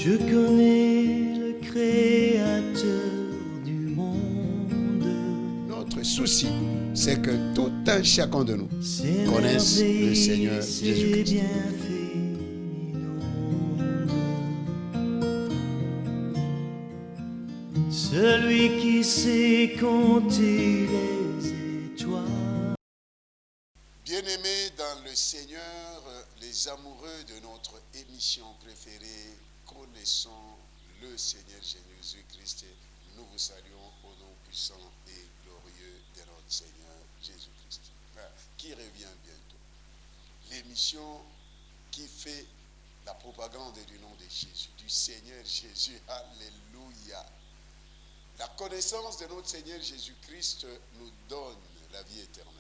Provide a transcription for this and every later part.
Je connais le Créateur du monde. Notre souci, c'est que tout un chacun de nous Ses connaisse le Seigneur merveilles, ses Jésus-Christ. bienfaits inondes. Celui qui sait compter les étoiles. Bien-aimés dans le Seigneur, les amoureux de notre émission préférée, connaissons le Seigneur Jésus-Christ. Nous vous saluons au nom puissant et glorieux de notre Seigneur Jésus-Christ, qui revient bientôt. L'émission qui fait la propagande du nom de Jésus, du Seigneur Jésus. Alléluia. La connaissance de notre Seigneur Jésus-Christ nous donne la vie éternelle.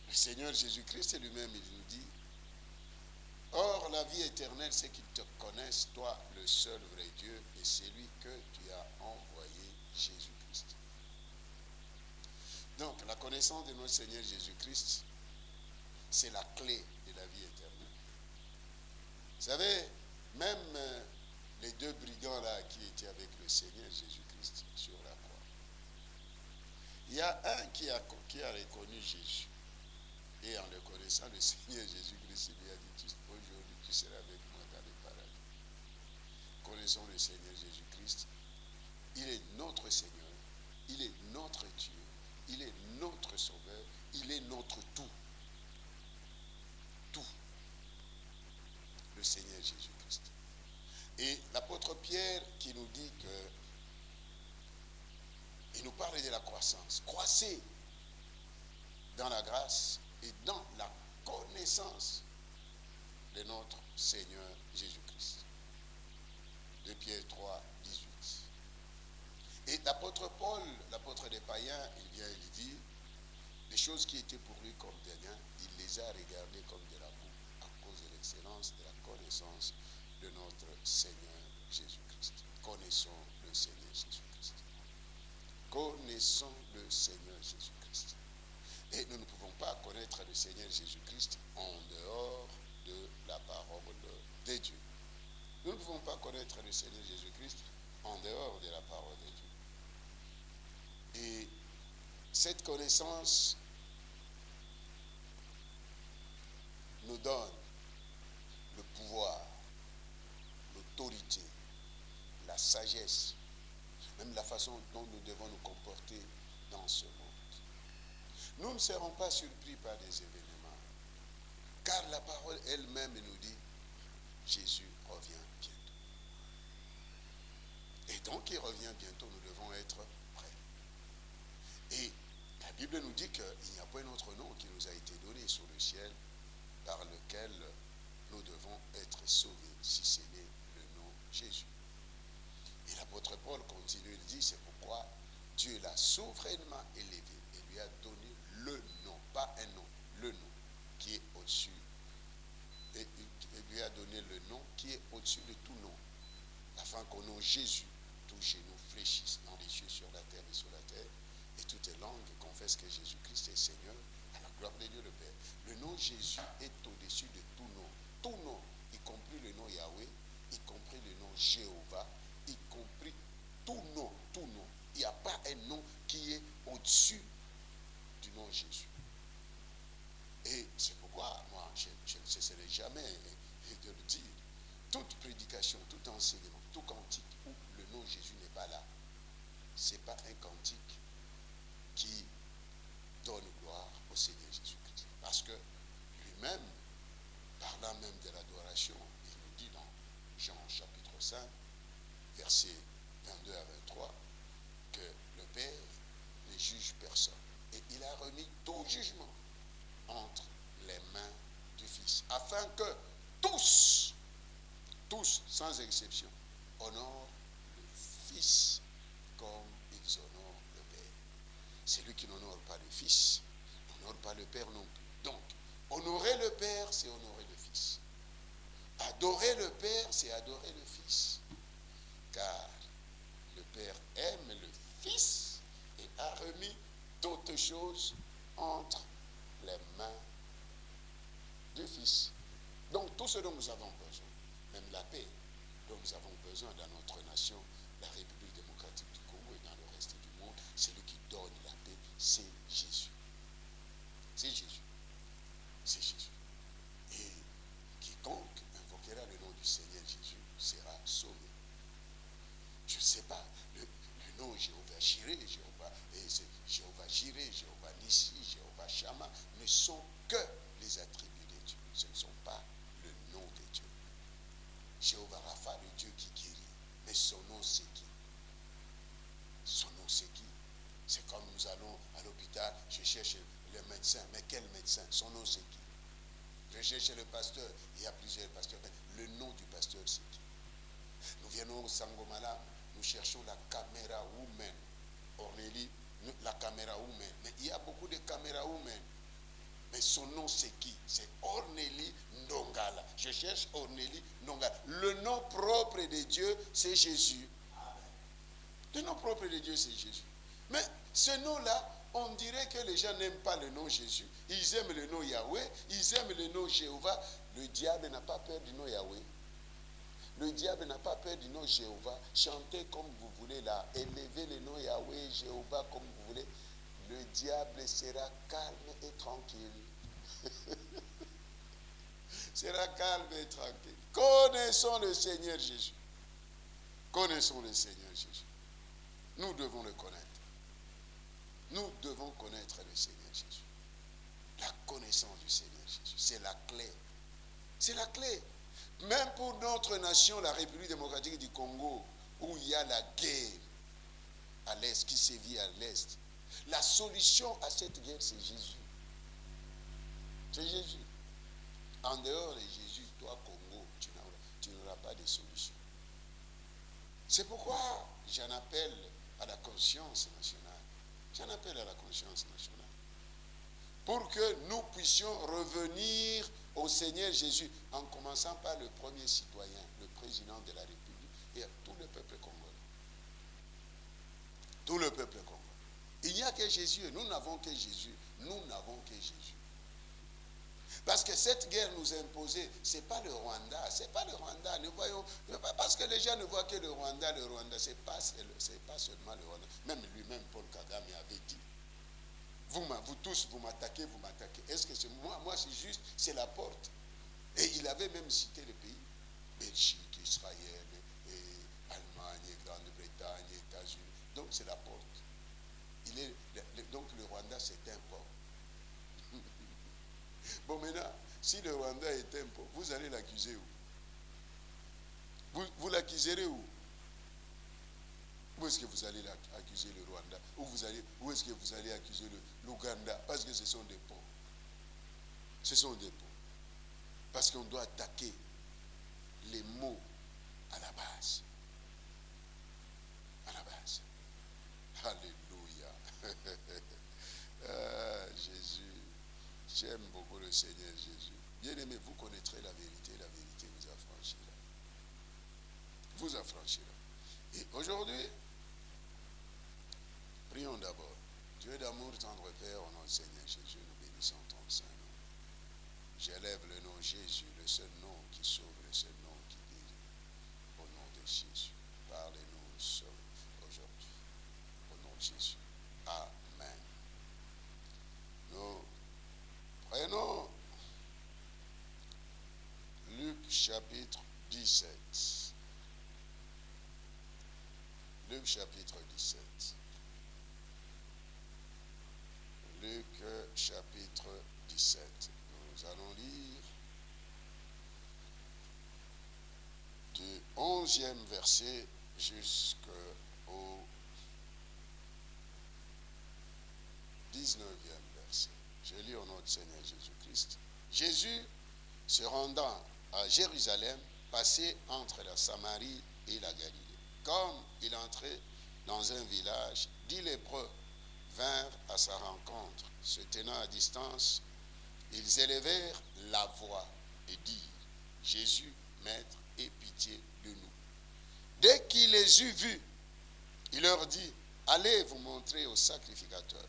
Le Seigneur Jésus-Christ lui-même, il nous dit, or la vie éternelle, c'est qu'ils te connaissent, toi, le seul vrai Dieu, et celui que tu as envoyé, Jésus-Christ. Donc, la connaissance de notre Seigneur Jésus-Christ, c'est la clé de la vie éternelle. Vous savez, même les deux brigands là qui étaient avec le Seigneur Jésus-Christ sur la croix, il y a un qui a reconnu Jésus. Et en le connaissant, le Seigneur Jésus-Christ lui a dit, aujourd'hui tu seras avec moi dans le paradis. Connaissons le Seigneur Jésus-Christ. Il est notre Seigneur. Il est notre Dieu. Il est notre Sauveur. Il est notre tout. Tout. Le Seigneur Jésus-Christ. Et l'apôtre Pierre qui nous dit que, il nous parle de la croissance. Croissez dans la grâce et dans la connaissance de notre Seigneur Jésus-Christ. 2 Pierre 3, 18. Et l'apôtre Paul, l'apôtre des païens, il vient et il dit, les choses qui étaient pour lui comme des gains, il les a regardées comme de la boue à cause de l'excellence de la connaissance de notre Seigneur Jésus-Christ. Connaissons le Seigneur Jésus-Christ. Connaissons le Seigneur Jésus-Christ. Et nous ne pouvons pas connaître le Seigneur Jésus-Christ en dehors de la parole de Dieu. Nous ne pouvons pas connaître le Seigneur Jésus-Christ en dehors de la parole de Dieu. Et cette connaissance nous donne le pouvoir, l'autorité, la sagesse, même la façon dont nous devons nous comporter dans ce monde. Nous ne serons pas surpris par des événements, car la parole elle-même nous dit, Jésus revient bientôt. Et donc il revient bientôt, nous devons être prêts. Et la Bible nous dit qu'il n'y a pas un autre nom qui nous a été donné sur le ciel par lequel nous devons être sauvés, si ce n'est le nom Jésus. Et l'apôtre Paul continue, il dit, c'est pourquoi Dieu l'a souverainement élevé et lui a donné le nom, pas un nom, le nom qui est au-dessus. Et il lui a donné le nom qui est au-dessus de tout nom, afin qu'au nom Jésus, tous genou fléchissent dans les cieux, sur la terre et sous la terre, et toutes les langues confessent que Jésus-Christ est Seigneur, à la gloire de Dieu le Père. Le nom Jésus est au-dessus de tout nom, y compris le nom Yahweh, y compris le nom Jéhovah, y compris tout nom. Il n'y a pas un nom qui est au-dessus du nom Jésus. Et c'est pourquoi moi je ne cesserai jamais de le dire. Toute prédication, tout enseignement, tout cantique où le nom Jésus n'est pas là, ce n'est pas un cantique qui donne gloire au Seigneur Jésus-Christ. Parce que lui-même, parlant même de l'adoration, il nous dit dans Jean chapitre 5, versets 22 à 23, que le Père ne juge personne. Et il a remis tout jugement entre les mains du Fils, afin que tous, sans exception, honorent le Fils comme ils honorent le Père. Celui qui n'honore pas le Fils n'honore pas le Père non plus. Donc, honorer le Père, c'est honorer le Fils. Adorer le Père, c'est adorer le Fils. Car le Père aime le Fils et a remis toutes choses entre les mains du Fils. Donc tout ce dont nous avons besoin, même la paix, dont nous avons besoin dans notre nation, la République démocratique du Congo et dans le reste du monde, celui qui donne la paix, c'est Jésus. C'est Jésus. C'est Jésus. Et quiconque invoquera le nom du Seigneur Jésus sera sauvé. Je ne sais pas, le nom Jéhovah Jireh, Jéhovah Jireh, Jéhovah Nissi, Jéhovah Shammah ne sont que les attributs de Dieu. Ce ne sont pas le nom de Dieu. Jéhovah Rapha, le Dieu qui guérit. Mais son nom c'est qui? Son nom c'est qui? C'est comme nous allons à l'hôpital, je cherche le médecin. Mais quel médecin? Son nom c'est qui? Je cherche le pasteur. Il y a plusieurs pasteurs. Mais le nom du pasteur c'est qui? Nous venons au Sangomala, nous cherchons la caméra woman. Ornélie, la caméra woman. Mais il y a beaucoup de caméras woman. Mais son nom c'est qui? C'est Ornélie Ndongala. Je cherche Ornélie Ndongala. Le nom propre de Dieu, c'est Jésus. Le nom propre de Dieu, c'est Jésus. Mais ce nom-là, on dirait que les gens n'aiment pas le nom Jésus. Ils aiment le nom Yahweh, ils aiment le nom Jéhovah. Le diable n'a pas peur du nom Yahweh. Le diable n'a pas peur du nom Jéhovah. Chantez comme vous voulez là. Élevez le nom Yahweh, Jéhovah comme vous voulez. Le diable sera calme et tranquille. Sera calme et tranquille. Connaissons le Seigneur Jésus. Connaissons le Seigneur Jésus. Nous devons le connaître. Nous devons connaître le Seigneur Jésus. La connaissance du Seigneur Jésus, c'est la clé. C'est la clé. Même pour notre nation, la République démocratique du Congo, où il y a la guerre à l'Est, qui sévit à l'Est, la solution à cette guerre, c'est Jésus. C'est Jésus. En dehors de Jésus, toi, Congo, tu n'auras pas de solution. C'est pourquoi j'en appelle à la conscience nationale. J'en appelle à la conscience nationale. Pour que nous puissions revenir au Seigneur Jésus, en commençant par le premier citoyen, le président de la République, et à tout le peuple congolais. Tout le peuple congolais. Il n'y a que Jésus, nous n'avons que Jésus. Nous n'avons que Jésus. Parce que cette guerre nous a imposé, ce n'est pas le Rwanda, c'est pas le Rwanda. Nous voyons, parce que les gens ne voient que le Rwanda, ce n'est pas seulement le Rwanda. Même lui-même, Paul Kagame avait dit, vous tous, vous m'attaquez. Est-ce que c'est moi? Moi, c'est juste, c'est la porte. Et il avait même cité les pays, Belgique, Israël, et Allemagne, Grande-Bretagne, États-Unis. Donc, c'est la porte. Donc, le Rwanda, c'est un port. Bon, maintenant, si le Rwanda est un port, vous allez l'accuser où? Vous l'accuserez où? Où est-ce que vous allez accuser le Rwanda? Où est-ce que vous allez accuser l'Ouganda? Parce que ce sont des ports. Ce sont des ports. Parce qu'on doit attaquer les mots à la base. À la base. Alléluia. Jésus. J'aime beaucoup le Seigneur Jésus. Bien-aimé, vous connaîtrez la vérité vous affranchira. Vous affranchira. Et aujourd'hui, prions d'abord. Dieu d'amour, tendre Père, au nom du Seigneur Jésus, nous bénissons ton Saint nom. J'élève le nom Jésus, le seul nom qui sauve, le seul nom qui guérit. Au nom de Jésus, parlez-nous aujourd'hui. Au nom de Jésus. Amen. Nous prenons Luc chapitre 17. Luc chapitre 17. Luc chapitre 17. Nous allons lire du 11e verset jusqu'au 19e verset. Je lis au nom du Seigneur Jésus-Christ. Jésus, se rendant à Jérusalem, passait entre la Samarie et la Galilée. Comme il entrait dans un village, 10 lépreux vinrent à sa rencontre. Se tenant à distance, ils élevèrent la voix et dirent, Jésus, Maître, aie pitié de nous. Dès qu'il les eut vus, il leur dit, allez vous montrer au sacrificateur.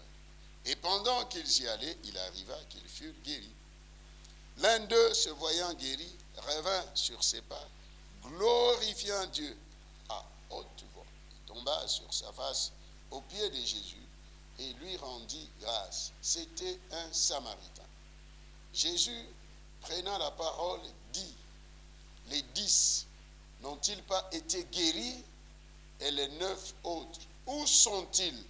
Et pendant qu'ils y allaient, il arriva qu'ils furent guéris. L'un d'eux, se voyant guéri, revint sur ses pas, glorifiant Dieu à haute voix. Il tomba sur sa face aux pieds de Jésus et lui rendit grâce. C'était un Samaritain. Jésus, prenant la parole, dit, les 10 n'ont-ils pas été guéris et les 9 autres, où sont-ils?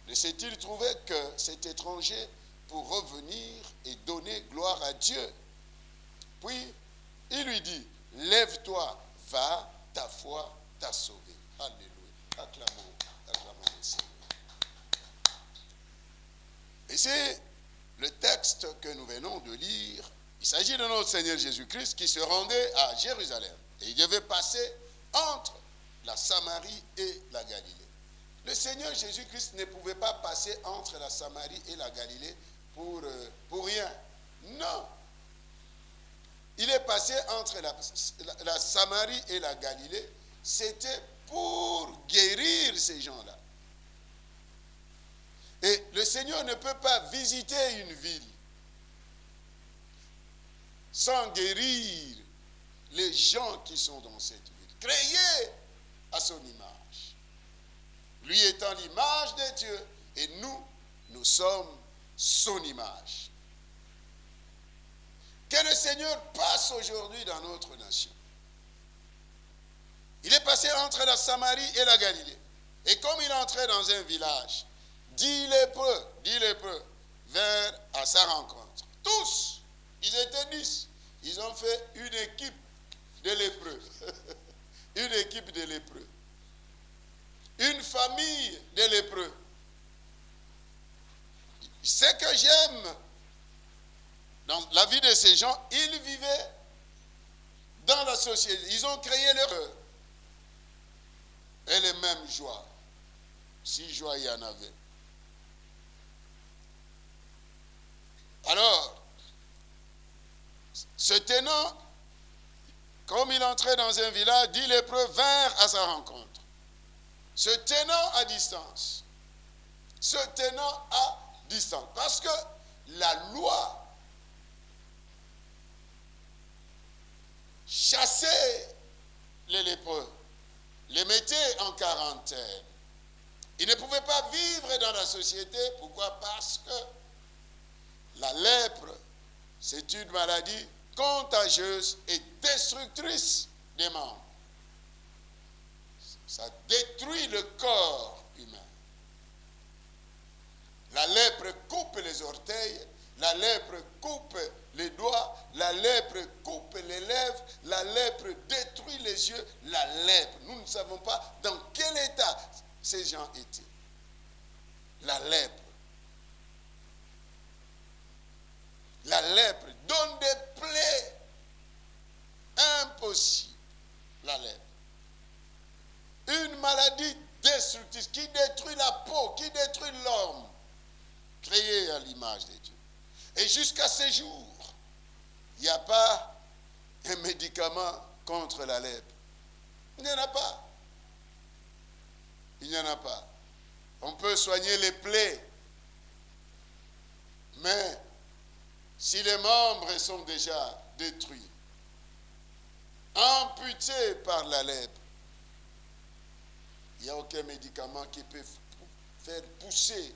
Ne s'est-il trouvé que cet étranger pour revenir et donner gloire à Dieu? Puis, il lui dit, lève-toi, va, ta foi t'a sauvé. Alléluia. Acclamons le Seigneur. Et c'est le texte que nous venons de lire. Il s'agit de notre Seigneur Jésus-Christ qui se rendait à Jérusalem. Et il devait passer entre la Samarie et la Galilée. Le Seigneur Jésus-Christ ne pouvait pas passer entre la Samarie et la Galilée pour rien. Non. Il est passé entre la Samarie et la Galilée. C'était pour guérir ces gens-là. Et le Seigneur ne peut pas visiter une ville sans guérir les gens qui sont dans cette ville, créés à son image. Lui étant l'image de Dieu, et nous sommes son image. Que le Seigneur passe aujourd'hui dans notre nation. Il est passé entre la Samarie et la Galilée. Et comme il entrait dans un village, 10 lépreux vinrent à sa rencontre. Tous, ils étaient 10. Ils ont fait une équipe de lépreux. Une équipe de lépreux. Une famille de lépreux. Ce que j'aime dans la vie de ces gens, ils vivaient dans la société. Ils ont créé leur et les mêmes joies. Si joie il y en avait. Alors, se tenant, comme il entrait dans un village, 10 lépreux vinrent à sa rencontre. Se tenant à distance. Se tenant à distance. Parce que la loi chassait les lépreux, les mettait en quarantaine. Ils ne pouvaient pas vivre dans la société. Pourquoi? Parce que la lèpre, c'est une maladie contagieuse et destructrice des membres. Ça détruit le corps humain. La lèpre coupe les orteils, la lèpre coupe les doigts, la lèpre coupe les lèvres, la lèpre détruit les yeux, la lèpre. Nous ne savons pas dans quel état ces gens étaient. La lèpre. La lèpre donne des plaies impossibles. La lèpre. Une maladie destructrice qui détruit la peau, qui détruit l'homme, créé à l'image de Dieu. Et jusqu'à ce jour, il n'y a pas un médicament contre la lèpre. Il n'y en a pas. Il n'y en a pas. On peut soigner les plaies, mais si les membres sont déjà détruits, amputés par la lèpre, il n'y a aucun médicament qui peut faire pousser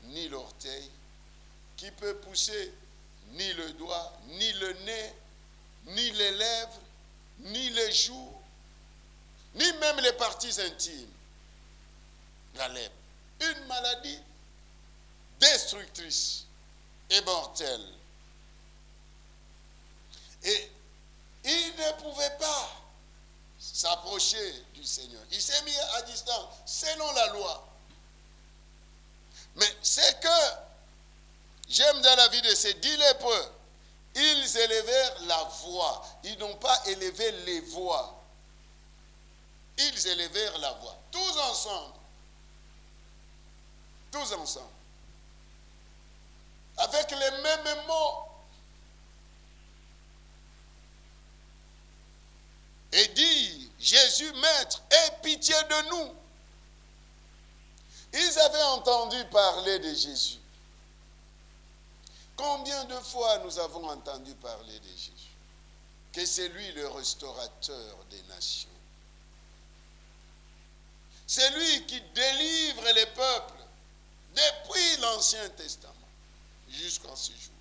ni l'orteil, qui peut pousser ni le doigt, ni le nez, ni les lèvres, ni les joues, ni même les parties intimes. La lèpre, une maladie destructrice et mortelle. Et il ne pouvait pas s'approcher du Seigneur. Il s'est mis à distance, selon la loi. Mais c'est que j'aime dans la vie de ces 10 lépreux, ils élevèrent la voix. Ils n'ont pas élevé les voix. Ils élevèrent la voix. Tous ensemble. Tous ensemble. Avec les mêmes mots. Et dire, Jésus, Maître, aie pitié de nous. Ils avaient entendu parler de Jésus. Combien de fois nous avons entendu parler de Jésus? que c'est lui le restaurateur des nations. C'est lui qui délivre les peuples depuis l'Ancien Testament jusqu'en ce jour.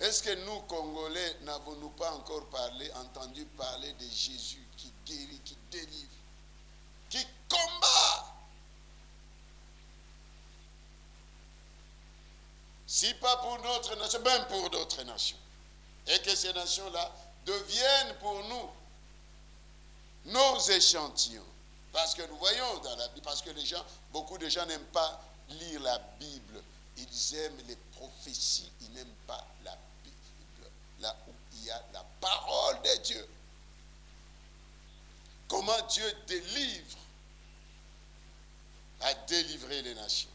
Est-ce que nous, Congolais, n'avons-nous pas encore entendu parler de Jésus qui guérit, qui délivre, qui combat? Si pas pour notre nation, même pour d'autres nations. Et que ces nations-là deviennent pour nous nos échantillons. Parce que nous voyons dans la Bible, parce que beaucoup de gens n'aiment pas lire la Bible. Ils aiment les prophéties, ils n'aiment pas la Bible. Là où il y a la parole de Dieu. Comment Dieu a délivré les nations.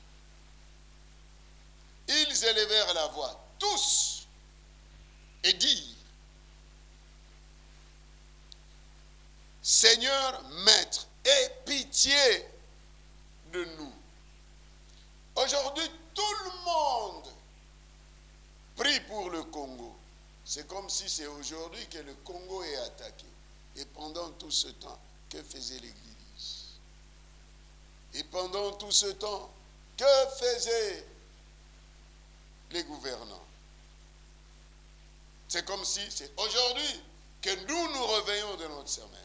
Ils élevèrent la voix, tous, et dirent: Seigneur, Maître, aie pitié de nous. Aujourd'hui, tout le monde prie pour le Congo. C'est comme si c'est aujourd'hui que le Congo est attaqué. Et pendant tout ce temps, que faisait l'Église? Et pendant tout ce temps, que faisaient les gouvernants? C'est comme si c'est aujourd'hui que nous nous réveillons de notre sommeil.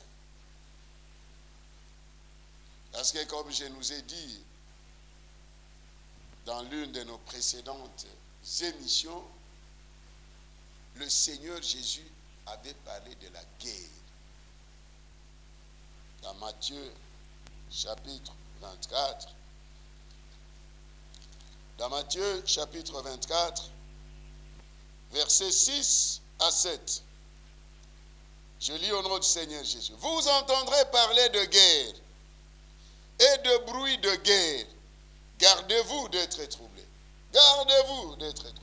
Parce que comme je nous ai dit dans l'une de nos précédentes émissions, le Seigneur Jésus avait parlé de la guerre. Dans Matthieu chapitre 24, dans Matthieu chapitre 24, versets 6 à 7. Je lis au nom du Seigneur Jésus. Vous entendrez parler de guerre et de bruit de guerre. Gardez-vous d'être troublés. Gardez-vous d'être troublés.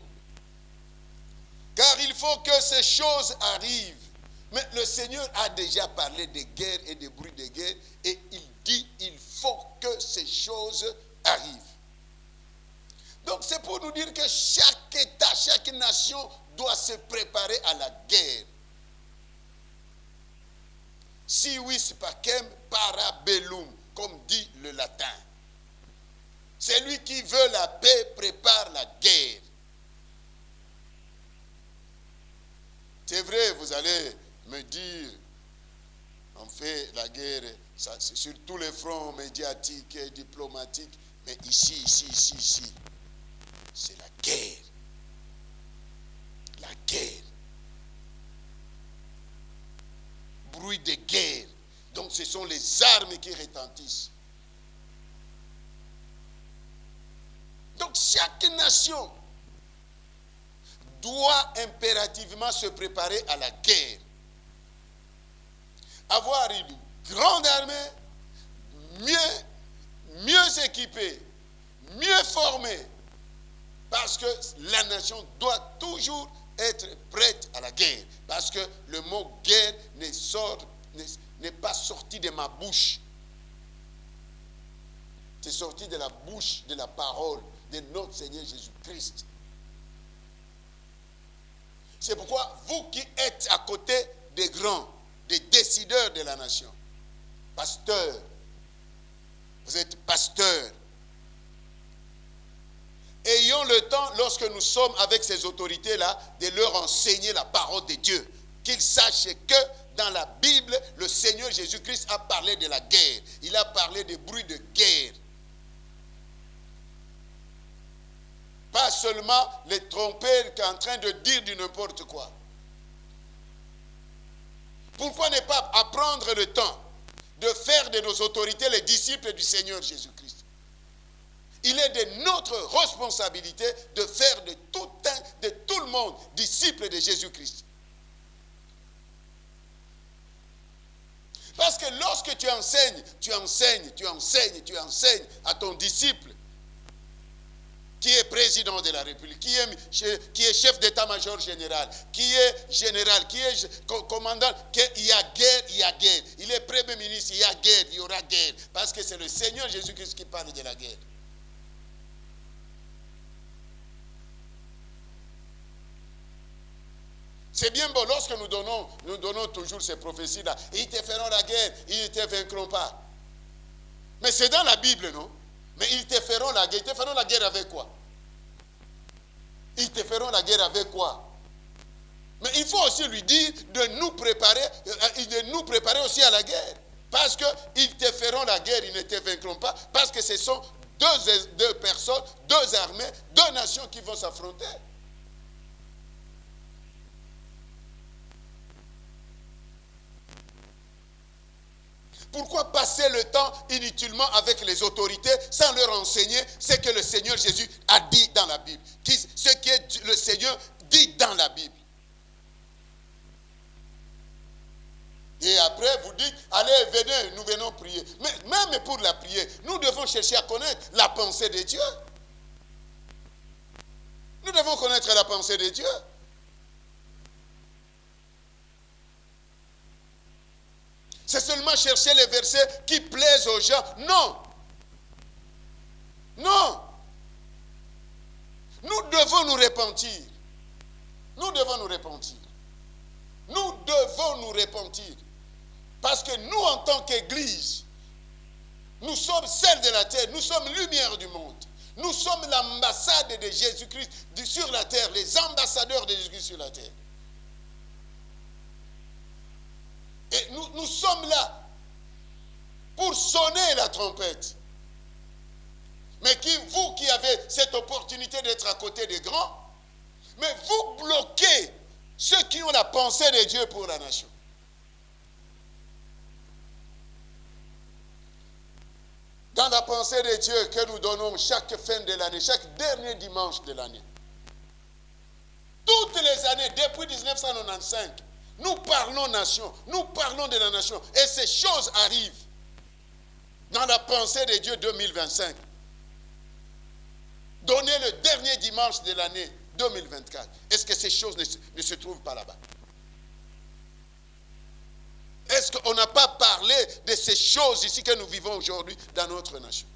Car il faut que ces choses arrivent. Mais le Seigneur a déjà parlé de guerre et de bruit de guerre. Et il dit, il faut que ces choses arrivent. Donc c'est pour nous dire que chaque État, chaque nation doit se préparer à la guerre. Si vis pacem para bellum, comme dit le latin. Celui qui veut la paix prépare la guerre. C'est vrai, vous allez me dire, on fait la guerre ça, c'est sur tous les fronts médiatiques et diplomatiques, mais ici, c'est la guerre. La guerre. Bruit de guerre. Donc ce sont les armes qui retentissent. Donc chaque nation doit impérativement se préparer à la guerre. Avoir une grande armée, mieux équipée, mieux formée. Parce que la nation doit toujours être prête à la guerre. Parce que le mot guerre n'est pas sorti de ma bouche. C'est sorti de la bouche de la parole de notre Seigneur Jésus-Christ. C'est pourquoi vous qui êtes à côté des grands, des décideurs de la nation, pasteurs, vous êtes pasteurs, ayons le temps, lorsque nous sommes avec ces autorités-là, de leur enseigner la parole de Dieu. Qu'ils sachent que dans la Bible, le Seigneur Jésus-Christ a parlé de la guerre. Il a parlé des bruits de guerre. Pas seulement les tromper en train de dire du n'importe quoi. Pourquoi ne pas apprendre le temps de faire de nos autorités les disciples du Seigneur Jésus-Christ? Il est de notre responsabilité de faire de tout le monde disciples de Jésus-Christ. Parce que lorsque tu enseignes à ton disciple, qui est président de la République, qui est chef d'état-major général, qui est général, qui est commandant, il y a guerre. Il est premier ministre, il y a guerre, il y aura guerre. Parce que c'est le Seigneur Jésus-Christ qui parle de la guerre. C'est bien beau lorsque nous donnons toujours ces prophéties-là. Ils te feront la guerre, ils ne te vaincront pas. Mais c'est dans la Bible, non? Mais ils te feront la guerre. Ils te feront la guerre avec quoi? Ils te feront la guerre avec quoi? Mais il faut aussi lui dire de nous préparer aussi à la guerre. Parce qu'ils te feront la guerre, ils ne te vaincront pas. Parce que ce sont deux personnes, deux armées, deux nations qui vont s'affronter. Pourquoi passer le temps inutilement avec les autorités sans leur enseigner ce que le Seigneur Jésus a dit dans la Bible? Ce que le Seigneur dit dans la Bible. Et après, vous dites, allez, venez, nous venons prier. Mais même pour la prière, nous devons chercher à connaître la pensée de Dieu. Nous devons connaître la pensée de Dieu. C'est seulement chercher les versets qui plaisent aux gens. Non. Non. Nous devons nous repentir. Nous devons nous repentir. Nous devons nous repentir. Parce que nous, en tant qu'Église, nous sommes celles de la terre. Nous sommes lumière du monde. Nous sommes l'ambassade de Jésus-Christ sur la terre. Les ambassadeurs de Jésus-Christ sur la terre. Et nous sommes là pour sonner la trompette. Mais vous qui avez cette opportunité d'être à côté des grands, mais vous bloquez ceux qui ont la pensée de Dieu pour la nation. Dans la pensée de Dieu que nous donnons chaque fin de l'année, chaque dernier dimanche de l'année, toutes les années, depuis 1995, nous parlons nation, nous parlons de la nation. Et ces choses arrivent dans la pensée de Dieu 2025. Donner le dernier dimanche de l'année 2024. Est-ce que ces choses ne se trouvent pas là-bas? Est-ce qu'on n'a pas parlé de ces choses ici que nous vivons aujourd'hui dans notre nation?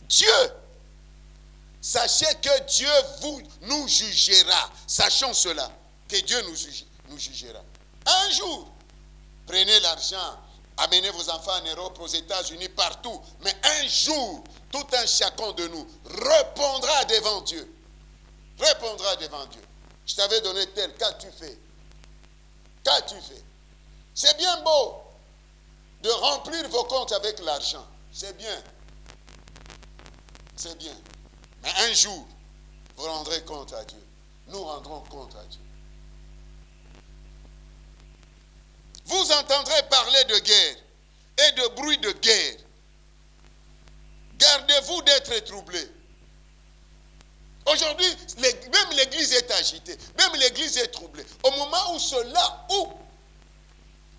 Dieu, sachez que Dieu nous jugera. Sachons cela, que Dieu nous jugera. Un jour, prenez l'argent, amenez vos enfants en Europe, aux États-Unis, partout. Mais un jour, tout un chacun de nous répondra devant Dieu. Répondra devant Dieu. Je t'avais donné tel, qu'as-tu fait? Qu'as-tu fait? C'est bien beau de remplir vos comptes avec l'argent. C'est bien. C'est bien. Mais un jour, vous rendrez compte à Dieu. Nous rendrons compte à Dieu. Vous entendrez parler de guerre et de bruit de guerre. Gardez-vous d'être troublés. Aujourd'hui, même l'église est agitée, même l'église est troublée. Au moment où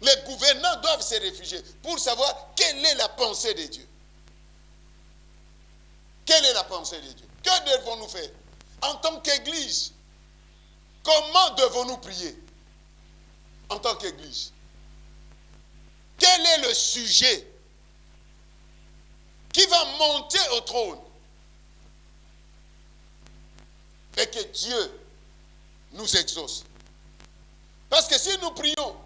les gouvernants doivent se réfugier pour savoir quelle est la pensée de Dieu. Quelle est la pensée de Dieu? Que devons-nous faire? En tant qu'église, comment devons-nous prier? En tant qu'église. Quel est le sujet qui va monter au trône? Et que Dieu nous exauce. Parce que si nous prions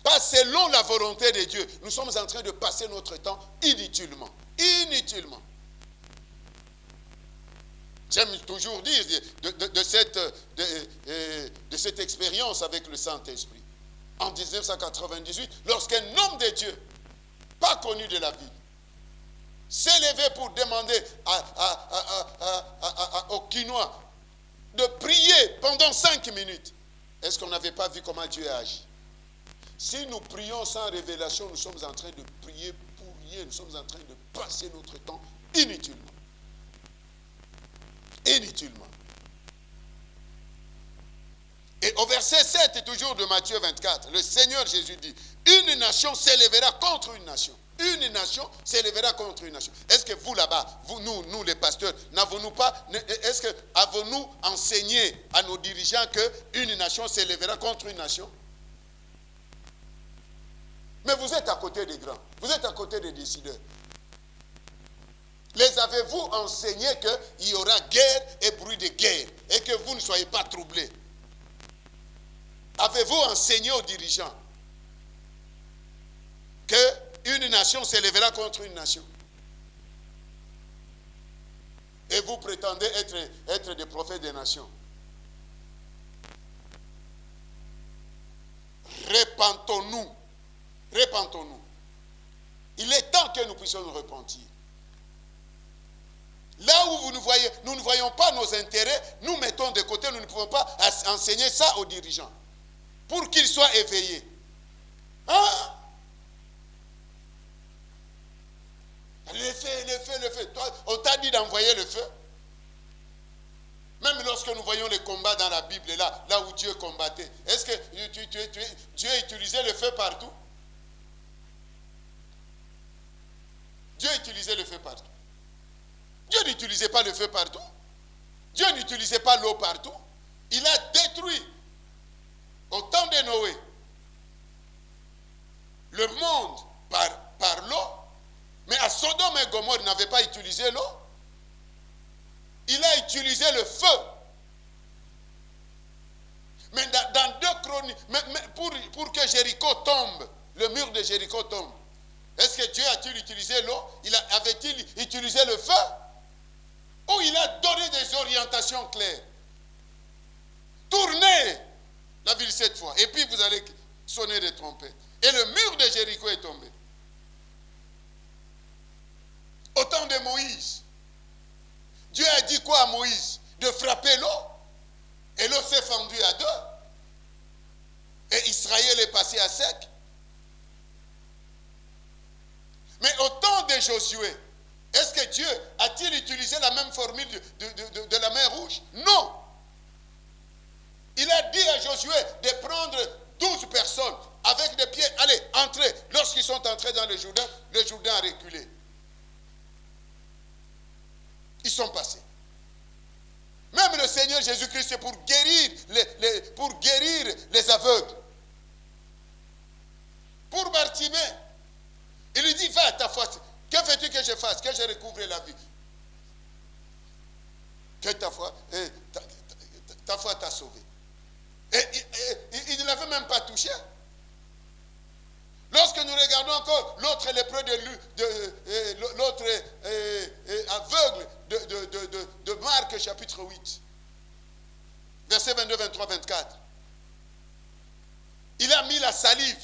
pas selon la volonté de Dieu, nous sommes en train de passer notre temps inutilement. Inutilement. J'aime toujours dire de cette expérience avec le Saint-Esprit. En 1998, lorsqu'un homme de Dieu, pas connu de la vie, s'est levé pour demander aux Quinois de prier pendant 5 minutes. Est-ce qu'on n'avait pas vu comment Dieu agit? Si nous prions sans révélation, nous sommes en train de prier pour rien. Nous sommes en train de passer notre temps inutilement. Inutilement. Et au verset 7, toujours de Matthieu 24, le Seigneur Jésus dit, une nation s'élèvera contre une nation. Une nation s'élèvera contre une nation. Est-ce que vous là-bas, nous les pasteurs, avons-nous enseigné à nos dirigeants qu'une nation s'élèvera contre une nation? Mais vous êtes à côté des grands, vous êtes à côté des décideurs. Les avez-vous enseigné qu'il y aura guerre et bruit de guerre et que vous ne soyez pas troublés? Avez-vous enseigné aux dirigeants qu'une nation s'élèvera contre une nation? Et vous prétendez être des prophètes des nations. Repentons-nous. Repentons-nous. Il est temps que nous puissions nous repentir. Là où nous ne voyons pas nos intérêts, nous mettons de côté, nous ne pouvons pas enseigner ça aux dirigeants. Pour qu'ils soient éveillés. Hein? Le feu. Toi, on t'a dit d'envoyer le feu. Même lorsque nous voyons les combats dans la Bible, là où Dieu combattait, est-ce que Dieu utilisait le feu partout? Dieu utilisait le feu partout. Dieu n'utilisait pas le feu partout. Dieu n'utilisait pas l'eau partout. Il a détruit, au temps de Noé, le monde par l'eau. Mais à Sodome et Gomorrhe, il n'avait pas utilisé l'eau. Il a utilisé le feu. Mais dans 2 Chroniques, pour que Jéricho tombe, le mur de Jéricho tombe, est-ce que Dieu a-t-il utilisé l'eau? Avait-il utilisé le feu? Ou il a donné des orientations claires? Tournez la ville 7 fois, et puis vous allez sonner des trompettes. Et le mur de Jéricho est tombé. Au temps de Moïse, Dieu a dit quoi à Moïse? De frapper l'eau. Et l'eau s'est fendue à 2. Et Israël est passé à sec. Mais au temps de Josué, est-ce que Dieu a-t-il utilisé la même formule de la mer Rouge? Non. Il a dit à Josué de prendre 12 personnes avec des pieds. Allez, entrez. Lorsqu'ils sont entrés dans le Jourdain a reculé. Ils sont passés. Même le Seigneur Jésus-Christ, c'est pour guérir les aveugles. Pour Bartimée, il lui dit, va à ta foi. Que veux-tu que je fasse? Que je recouvre la vie. Que ta foi t'a sauvé. Et il ne l'avait même pas touché. Lorsque nous regardons encore l'autre lépreux l'autre aveugle de Marc chapitre 8, versets 22, 23, 24, il a mis la salive.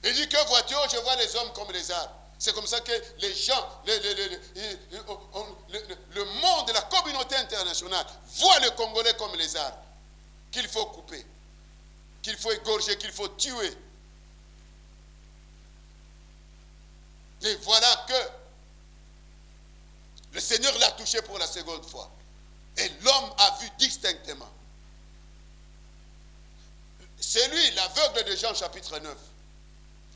Il dit, que vois-tu? Je vois les hommes comme les arbres. C'est comme ça que les gens, le monde, la communauté internationale voit le Congolais comme les arbres qu'il faut couper, qu'il faut égorger, qu'il faut tuer. Et voilà que le Seigneur l'a touché pour la seconde fois. Et l'homme a vu distinctement. C'est lui, l'aveugle de Jean chapitre 9.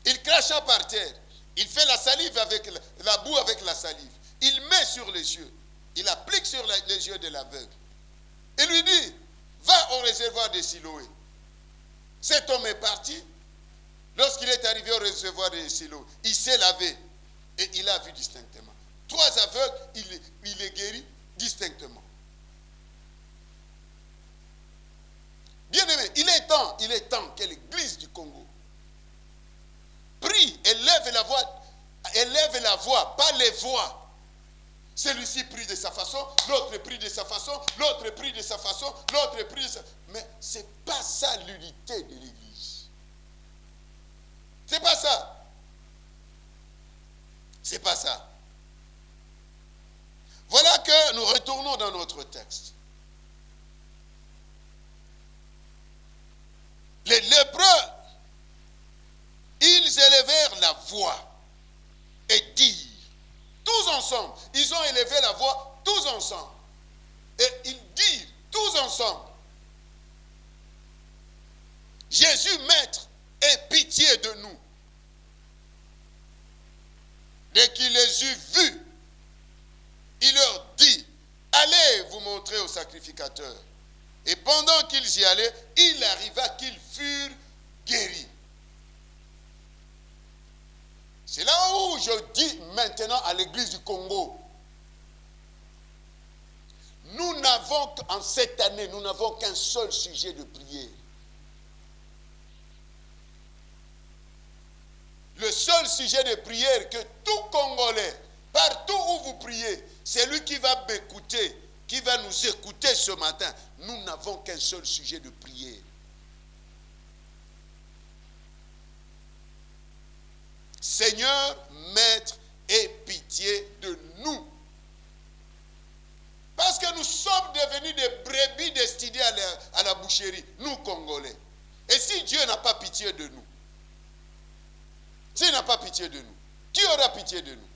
Il cracha par terre. Il fait la salive avec la boue avec la salive. Il met sur les yeux. Il applique sur les yeux de l'aveugle. Il lui dit, va au réservoir de Siloé. Cet homme est parti. Lorsqu'il est arrivé au réservoir de Siloé, il s'est lavé. Et il a vu distinctement. 3 aveugles, il est guéri distinctement. Bien-aimé, il est temps que l'Église du Congo prie, élève la voix, pas les voix. Celui-ci prie de sa façon, l'autre prie de sa façon, l'autre prie de sa façon, l'autre prie de sa façon. Mais ce n'est pas ça l'unité de l'Église. C'est pas ça. C'est pas ça. Voilà que nous retournons dans notre texte. Les lépreux, ils élevèrent la voix et dirent, tous ensemble, ils ont élevé la voix tous ensemble. Et ils dirent, tous ensemble, Jésus, Maître, aie pitié de nous. Dès qu'il les eut vus, il leur dit, allez vous montrer au sacrificateur. Et pendant qu'ils y allaient, il arriva qu'ils furent guéris. C'est là où je dis maintenant à l'église du Congo, nous n'avons, en cette année, nous n'avons qu'un seul sujet de prière. Le seul sujet de prière que tout Congolais, partout où vous priez, c'est lui qui va m'écouter, qui va nous écouter ce matin. Nous n'avons qu'un seul sujet de prière. Seigneur, Maître, aie pitié de nous. Parce que nous sommes devenus des brebis destinées à la boucherie, nous Congolais. Et si Dieu n'a pas pitié de nous, s'il n'a pas pitié de nous, qui aura pitié de nous?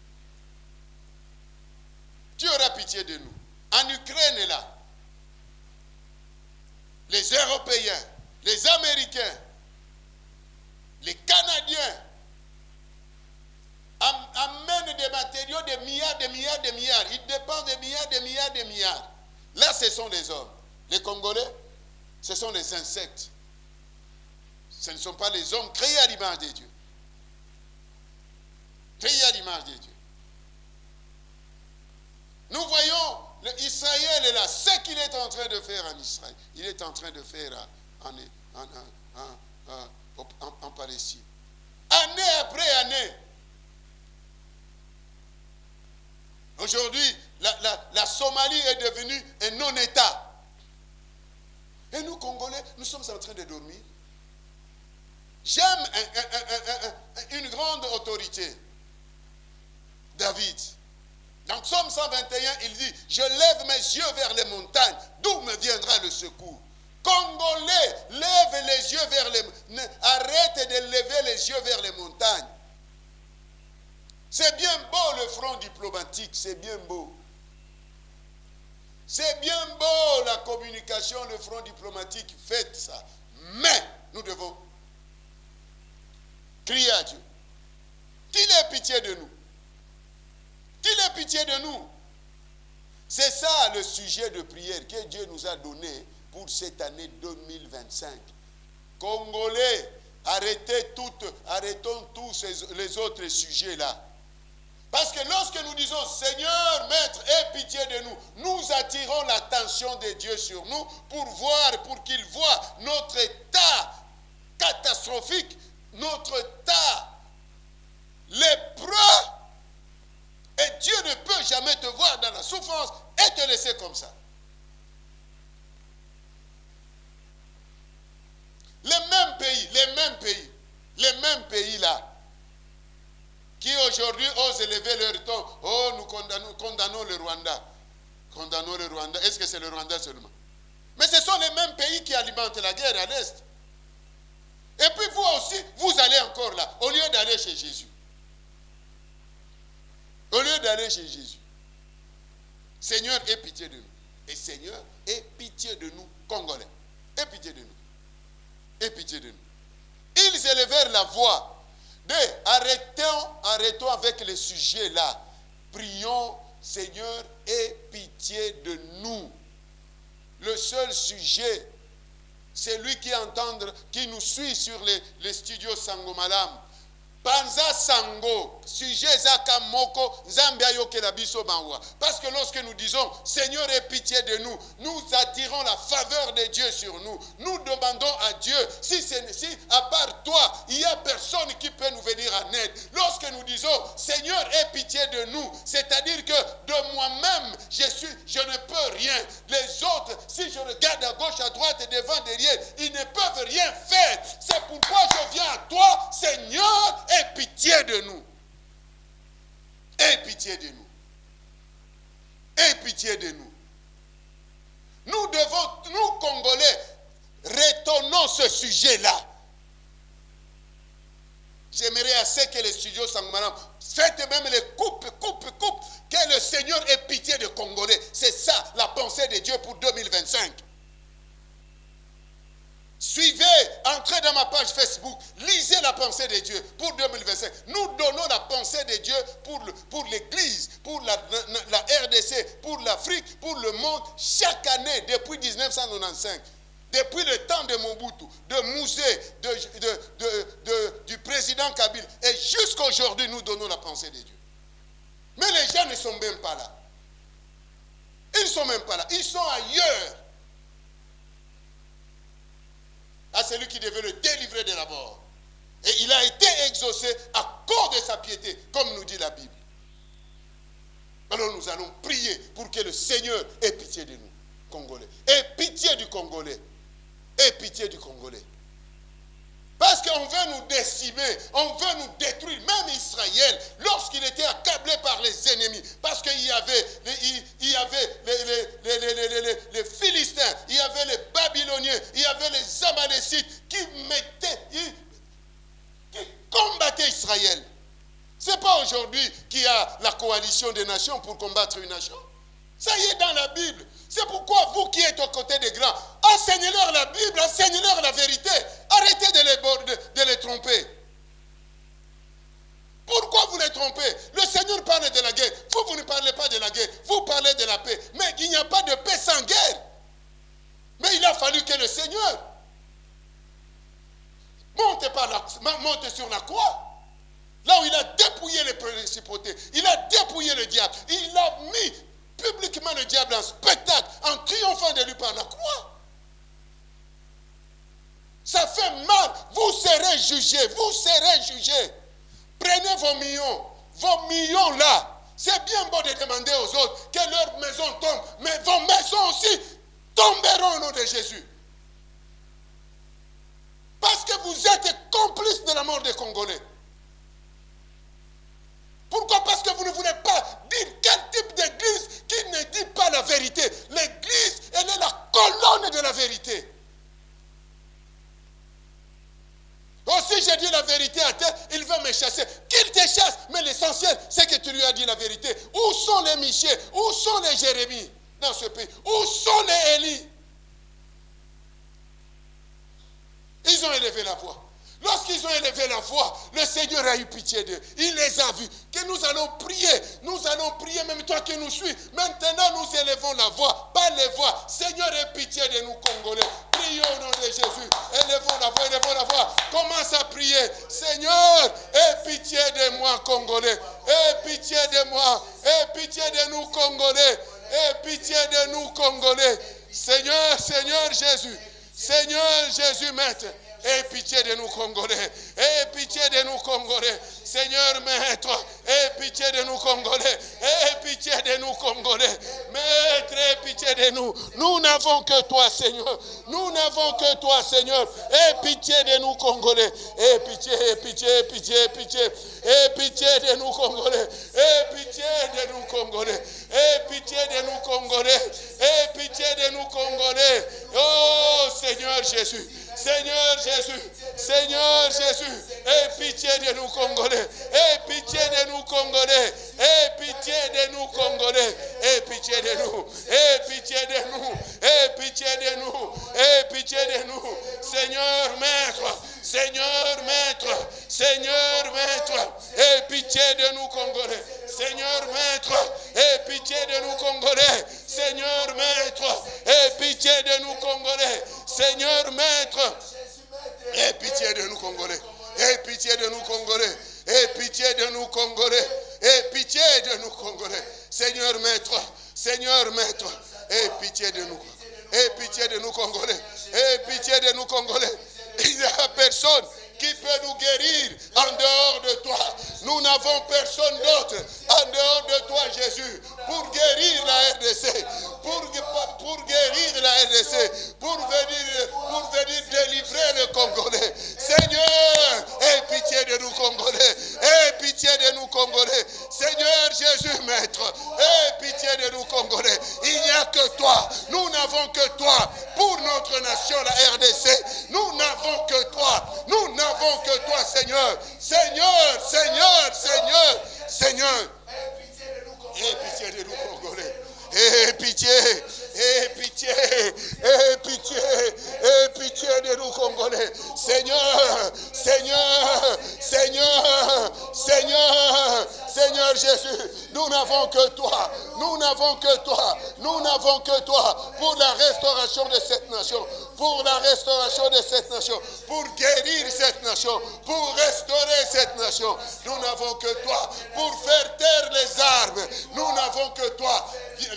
Qui aura pitié de nous? En Ukraine, là, les Européens, les Américains, les Canadiens amènent des matériaux de milliards, de milliards, de milliards. Ils dépensent des milliards, de milliards, de milliards. Là, ce sont les hommes. Les Congolais, ce sont les insectes. Ce ne sont pas les hommes créés à l'image de Dieu. Créés à l'image de Dieu. Nous voyons Israël est là. Ce qu'il est en train de faire en Israël, il est en train de faire en Palestine. Année après année. Aujourd'hui, la Somalie est devenue un non-État. Et nous, Congolais, nous sommes en train de dormir. J'aime une grande autorité, David. Dans Psaume 121, il dit, je lève mes yeux vers les montagnes, d'où me viendra le secours. Congolais, lève les yeux vers les... Arrête de lever les yeux vers les montagnes. C'est bien beau le front diplomatique, c'est bien beau. C'est bien beau la communication, le front diplomatique, faites ça. Mais nous devons crier à Dieu. Qu'il ait pitié de nous. Qu'il ait pitié de nous. C'est ça le sujet de prière que Dieu nous a donné pour cette année 2025. Congolais, arrêtons tous les autres sujets là. Parce que lorsque nous disons Seigneur, Maître, aie pitié de nous, nous attirons l'attention de Dieu sur nous pour qu'il voie notre état catastrophique, notre état lépreux. Et Dieu ne peut jamais te voir dans la souffrance et te laisser comme ça. Les mêmes pays là, qui aujourd'hui osent élever leur ton. Oh, nous condamnons le Rwanda. Condamnons le Rwanda. Est-ce que c'est le Rwanda seulement? Mais ce sont les mêmes pays qui alimentent la guerre à l'Est. Et puis vous aussi, vous allez encore là, au lieu d'aller chez Jésus. Au lieu d'aller chez Jésus. Seigneur, aie pitié de nous. Et Seigneur, aie pitié de nous, Congolais. Aie pitié de nous. Aie pitié de nous. Ils élevèrent la voix. Arrêtons avec les sujets là. Prions, Seigneur, aie pitié de nous. Le seul sujet, c'est lui qui nous suit sur les studios Sangomalam. Panza Sango, sujet Zaka Moko, Zambia Yokela Biso Mawa. Parce que lorsque nous disons Seigneur, aie pitié de nous, nous attirons la faveur de Dieu sur nous. Nous demandons à Dieu, si à part toi, il n'y a personne qui peut nous venir en aide. Lorsque nous disons Seigneur, aie pitié de nous, c'est-à-dire que de moi-même, je ne peux rien. Les autres, si je regarde à gauche, à droite et devant, derrière, ils ne peuvent rien faire. C'est pourquoi je viens à toi, Seigneur, aie pitié de nous. Aie pitié de nous. Aie pitié de nous. Nous Congolais, retenons ce sujet-là. J'aimerais assez que les studios Sangomalam, faites même les coupes, que le Seigneur ait pitié de Congolais. C'est ça la pensée de Dieu pour 2025. Suivez, entrez dans ma page Facebook, lisez la pensée de Dieu pour 2025. Nous donnons la pensée de Dieu pour l'Église, pour la RDC, pour l'Afrique, pour le monde, chaque année depuis 1995. depuis le temps de Mobutu, de Mouzé, du président Kabila, et jusqu'à aujourd'hui, nous donnons la pensée de Dieu. Mais les gens ne sont même pas là. Ils ne sont même pas là. Ils sont ailleurs. À celui qui devait le délivrer de la mort. Et il a été exaucé à cause de sa piété, comme nous dit la Bible. Alors nous allons prier pour que le Seigneur ait pitié de nous, Congolais. Ait pitié du Congolais. Ait pitié du Congolais. Parce qu'on veut nous décimer, on veut nous détruire. Même Israël, lorsqu'il était accablé par les ennemis, parce qu'il y avait les Philistins, il y avait les Babyloniens, il y avait les Amalécites qui combattaient Israël. Ce n'est pas aujourd'hui qu'il y a la coalition des nations pour combattre une nation. Ça y est dans la Bible. C'est pourquoi vous qui êtes aux côtés des grands, enseignez-leur la Bible, enseignez-leur la vérité. Arrêtez de les tromper. Pourquoi vous les trompez? Le Seigneur parle de la guerre. Vous ne parlez pas de la guerre. Vous parlez de la paix. Mais il n'y a pas de paix sans guerre. Mais il a fallu que le Seigneur monte sur la croix. Là où il a dépouillé les principautés. Il a dépouillé le diable. Il a mis publiquement le diable en spectacle, en triomphant de lui par la croix. Ça fait mal. Vous serez jugés. Vous serez jugés. Prenez vos millions là. C'est bien beau de demander aux autres que leur maison tombe, mais vos maisons aussi tomberont au nom de Jésus. Parce que vous êtes complices de la mort des Congolais. Pourquoi? Parce que vous ne voulez pas dire quel type d'église qui ne dit pas la vérité. L'église, elle est la colonne de la vérité. Aussi, j'ai dit la vérité à terre, il va me chasser. Qu'il te chasse, mais l'essentiel, c'est que tu lui as dit la vérité. Où sont les Michel? Où sont les Jérémie dans ce pays? Où sont les Élie? Ils ont élevé la voix. Lorsqu'ils ont élevé la voix, le Seigneur a eu pitié d'eux. Il les a vus. Que nous allons prier, même toi qui nous suis. Maintenant, nous élevons la voix, pas les voix. Seigneur, aie pitié de nous, Congolais. Prions au nom de Jésus. Élevons la voix. Commence à prier. Seigneur, aie pitié de moi, Congolais. Aie pitié de moi. Aie pitié de nous, Congolais. Aie pitié de nous, Congolais. Seigneur Jésus. Seigneur Jésus, Maître. Aie pitié de nous, Congolais. Aie pitié de nous, Congolais. Seigneur, Maître, aie pitié de nous, Congolais. Aie pitié de nous, Congolais. Maître, aie pitié de nous. Nous n'avons que toi, Seigneur. Nous n'avons que toi, Seigneur. Aie pitié de nous, Congolais. Aie pitié. Aie pitié de nous, Congolais. Aie pitié de nous, Congolais. Aie pitié de nous, Congolais. Aie pitié de nous, Congolais. Oh, Seigneur Jésus. Seigneur Jésus, aie pitié de nous, Congolais. Aie pitié de nous, Congolais. Aie pitié de nous, Congolais. Aie pitié de nous. Aie pitié de nous. Aie pitié de nous. Aie pitié de nous. Seigneur Maître. Aie pitié de nous, Congolais. Seigneur Maître. Aie pitié de nous, Congolais. Seigneur Maître. Aie pitié de nous, Congolais. Seigneur Maître. Aie pitié de nous, Congolais. Aie pitié de nous, Congolais. Aie pitié de nous, Congolais. Aie pitié de nous, Congolais. Seigneur Maître. Aie pitié de nous. Aie pitié de nous, Congolais. Aie pitié de nous, Congolais. Il n'y a personne qui peut nous guérir en dehors de toi. Nous n'avons personne d'autre en dehors de toi, Jésus, pour guérir la RDC, pour guérir la RDC, pour venir délivrer le Congolais. Seigneur, aie pitié de nous, Congolais. Aie pitié de nous, Congolais. Seigneur Jésus, Maître, aie pitié de nous, Congolais. Il n'y a que toi. Nous n'avons que toi pour notre nation, la RDC. Nous n'avons que toi. Nous n'avons que toi, Seigneur. Seigneur. Aie pitié de nous, Congolais. Aie pitié de nous, Congolais. Seigneur Jésus, nous n'avons que toi. Nous n'avons n'avons que toi pour la restauration de cette nation, pour la restauration de cette nation, pour guérir cette nation, pour restaurer cette nation. Nous n'avons que toi pour faire taire les armes. Nous n'avons que toi. Viens.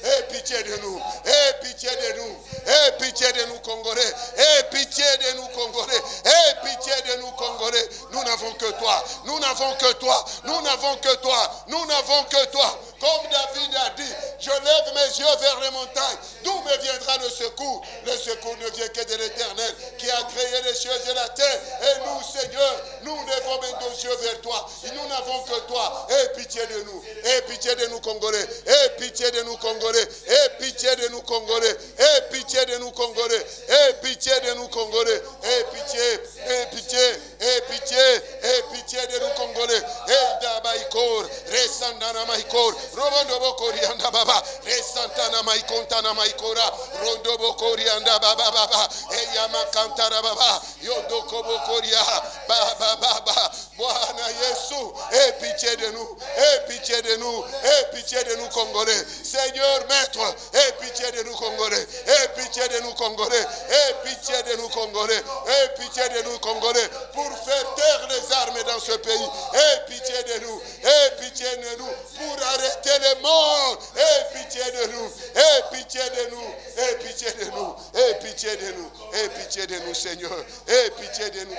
Aie pitié de nous. Aie pitié de nous. Aie pitié de nous, Congolais. Aie pitié de nous, Congolais. Aie pitié de nous, Congolais. Nous n'avons que toi. Nous n'avons que toi. Nous n'avons que toi. Nous n'avons que toi. Comme David a dit, je lève mes yeux vers les montagnes. D'où me viendra le secours? Le secours ne vient que de l'Éternel qui a créé les cieux et la terre. Et nous, Seigneur, nous levons nos yeux vers toi. Et nous n'avons que toi. Aie pitié de nous. Aie pitié de nous, Congolais. Aie pitié de nous, Congolais. Aie pitié de nous, Congolais. Aie pitié de nous, Congolais. Aie pitié de nous, Congolais. Aie pitié. Aie pitié. Aie pitié. Aie pitié de nous, Congolais. Aie dabaïkor. Resandana maïkor. Romandobo Korianda Baba, Resantana Maikontana Maikora, Rondobo Korianda Baba Baba, Eyama Kantara Baba, Yodokobo Koria, Baba Baba, Bwana Yesu, aie pitié de nous, aie pitié de nous, aie pitié de nous Congolais. Seigneur Maître, aie pitié de nous Congolais, aie pitié de nous Congolais, aie pitié de nous Congolais, aie pitié de nous Congolais, pour faire taire les armes dans ce pays. Aie pitié de nous, aie pitié de nous, pour arrêter les morts. Aie pitié de nous, aie pitié de nous, aie pitié de nous, aie pitié de nous, aie pitié de nous, Seigneur, aie pitié de nous,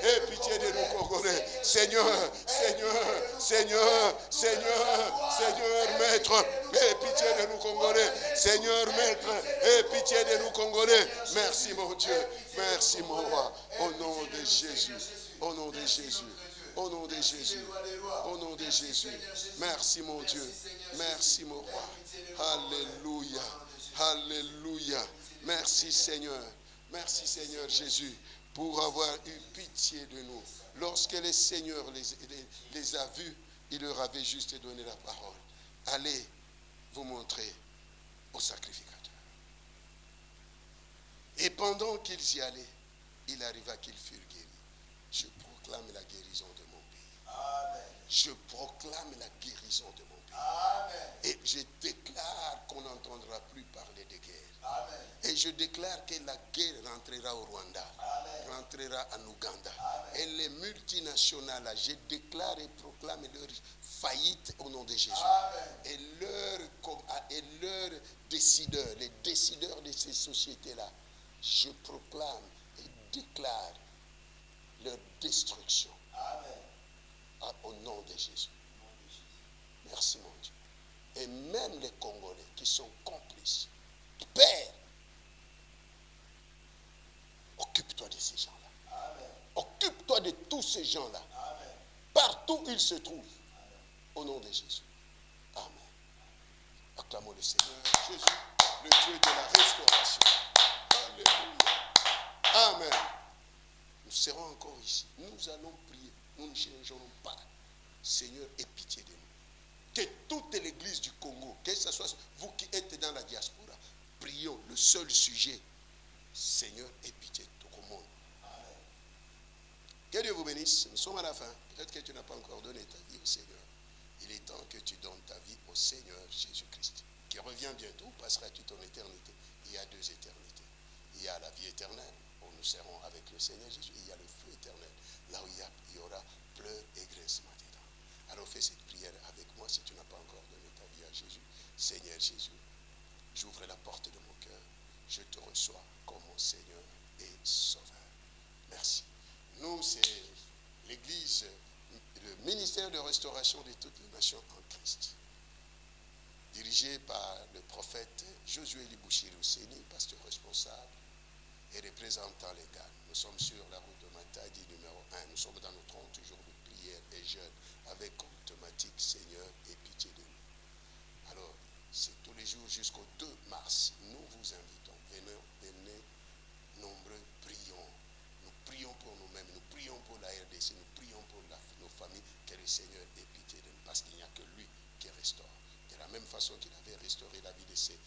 aie pitié de nous, Congolais. Seigneur, Maître, aie pitié de nous, Congolais. Seigneur, Maître, aie pitié de nous, Congolais. Merci, mon Dieu, merci, mon roi, au nom de Jésus, au nom de Jésus. Au nom de Jésus, au nom de Jésus. Merci mon Dieu, merci mon roi. Alléluia, alléluia. Merci Seigneur Jésus pour avoir eu pitié de nous. Lorsque le Seigneur les a vus, il leur avait juste donné la parole. Allez vous montrer au sacrificateur. Et pendant qu'ils y allaient, il arriva qu'ils furent guéris. Je proclame la guérison de mon pays. Amen. Je proclame la guérison de mon pays. Amen. Et je déclare qu'on n'entendra plus parler de guerre. Amen. Et je déclare que la guerre rentrera au Rwanda, Amen. Rentrera en Ouganda. Amen. Et les multinationales, je déclare et proclame leur faillite au nom de Jésus. Amen. Et leurs décideurs, les décideurs de ces sociétés-là, je proclame et déclare leur destruction. Amen. Au nom de Jésus. Merci mon Dieu. Et même les Congolais qui sont complices, Père, occupe-toi de ces gens-là. Amen. Occupe-toi de tous ces gens-là. Amen. Partout où ils se trouvent. Amen. Au nom de Jésus. Amen. Acclamons le Seigneur Jésus, le Dieu de la restauration. Alléluia. Amen. Nous serons encore ici. Nous allons prier. Nous ne changerons pas. Seigneur, aie pitié de nous. Que toute l'église du Congo, que ce soit vous qui êtes dans la diaspora, prions le seul sujet. Seigneur, aie pitié de tout le monde. Amen. Que Dieu vous bénisse. Nous sommes à la fin. Peut-être que tu n'as pas encore donné ta vie au Seigneur. Il est temps que tu donnes ta vie au Seigneur Jésus-Christ, qui revient bientôt, passera toute ton éternité. Il y a deux éternités. Il y a la vie éternelle, où nous serons avec le Seigneur Jésus. Il y a le feu éternel, là où il y aura pleurs et grincements des dents. Alors fais cette prière avec moi si tu n'as pas encore donné ta vie à Jésus. Seigneur Jésus, j'ouvre la porte de mon cœur. Je te reçois comme mon Seigneur et Sauveur. Merci. Nous, c'est l'Église, le ministère de restauration de toutes les nations en Christ, dirigé par le prophète Josué Libouchiri Ouseni, pasteur responsable et représentant légal. Nous sommes sur la route de Matadi numéro 1. Nous sommes dans nos 30 jours de prière et jeûne avec comme thématique Seigneur et pitié de nous. Alors, c'est tous les jours jusqu'au 2 mars. Nous vous invitons. Venez nombreux, prions. Nous prions pour nous-mêmes, nous prions pour la RDC, nous prions pour nos familles, que le Seigneur ait pitié de nous, parce qu'il n'y a que lui qui restaure. De la même façon qu'il avait restauré la vie de ces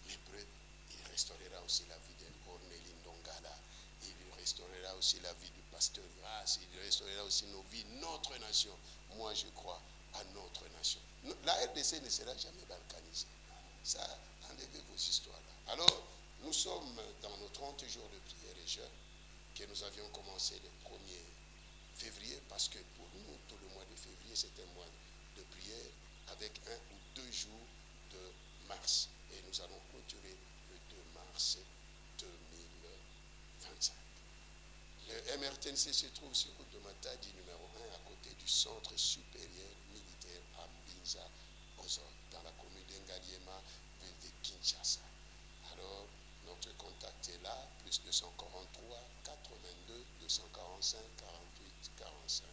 lépreux, il restaurera aussi la vie de Cornélie Ndongala, il restaurera aussi la vie du pasteur Iras, il restaurera aussi nos vies, notre nation. Moi je crois à notre nation. La RDC ne sera jamais balkanisée. Ça, enlevez vos histoires-là. Alors, nous sommes dans nos 30 jours de prière et jeûne que nous avions commencé le 1er février, parce que pour nous, tout le mois de février, c'est un mois de prière avec 1 ou 2 jours de mars. Et nous allons clôturer le 2 mars 2025. Le MRTNC se trouve sur route de Matadi numéro 1 à côté du centre supérieur militaire à Mbinza, dans la commune d'Engaliema, ville de Kinshasa. Alors, notre contact est là, plus 243 82 245 48 45.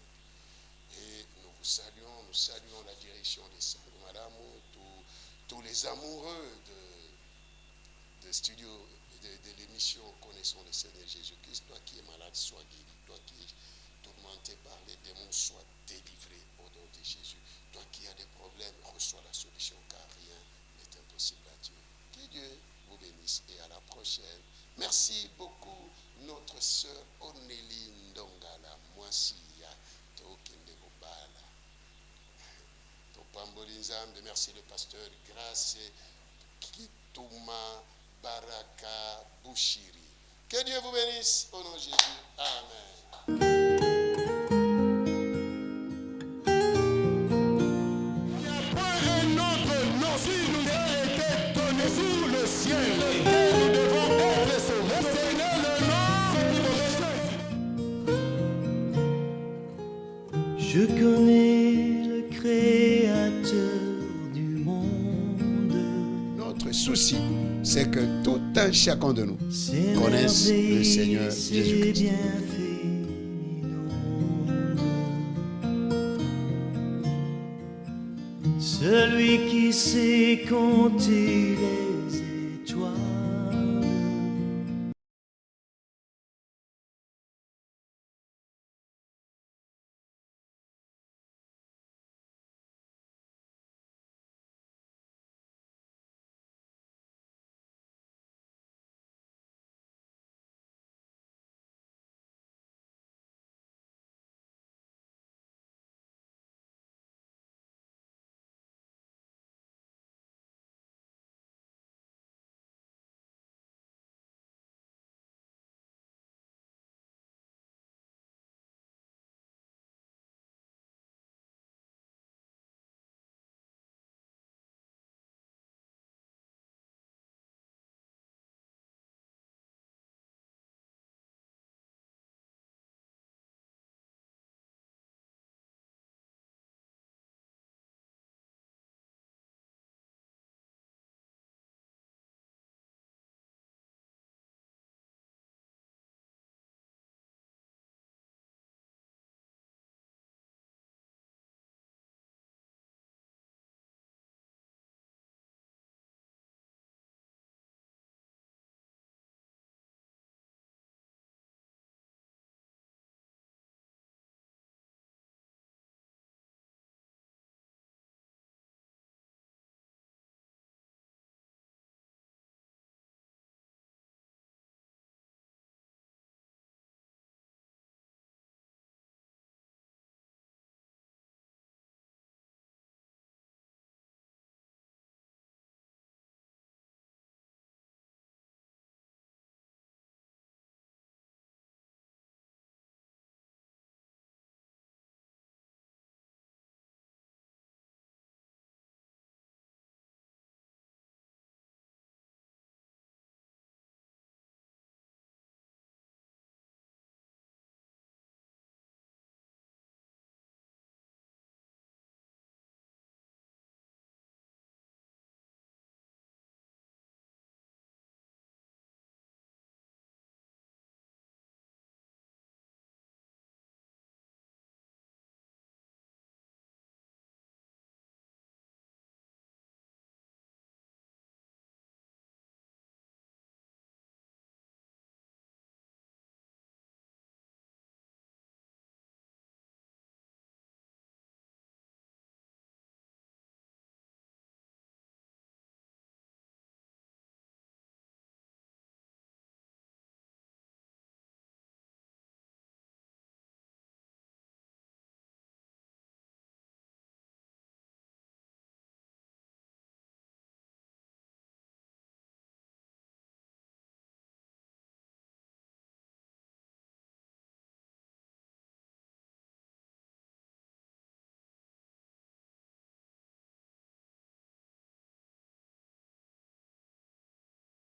Et nous saluons la direction des Sangomalamu, tous les amoureux de studio, de l'émission Connaissons le Seigneur Jésus-Christ. Toi qui es malade, sois guéri. Toi qui es tourmenté par les démons, sois délivré au nom de Jésus. Toi qui as des problèmes, reçois la solution, car rien n'est impossible à Dieu. Que Dieu vous bénisse et à la prochaine. Merci beaucoup, notre sœur Onélie Ndongala, Mwasiya, Tokende Bobala, Topambolinzambe. Merci le pasteur Grace Kituma Baraka Bouchiri. Que Dieu vous bénisse au nom de Jésus. Amen. Je connais le Créateur du monde. Notre souci, c'est que tout un chacun de nous connaisse le Seigneur Jésus-Christ. Celui qui sait compter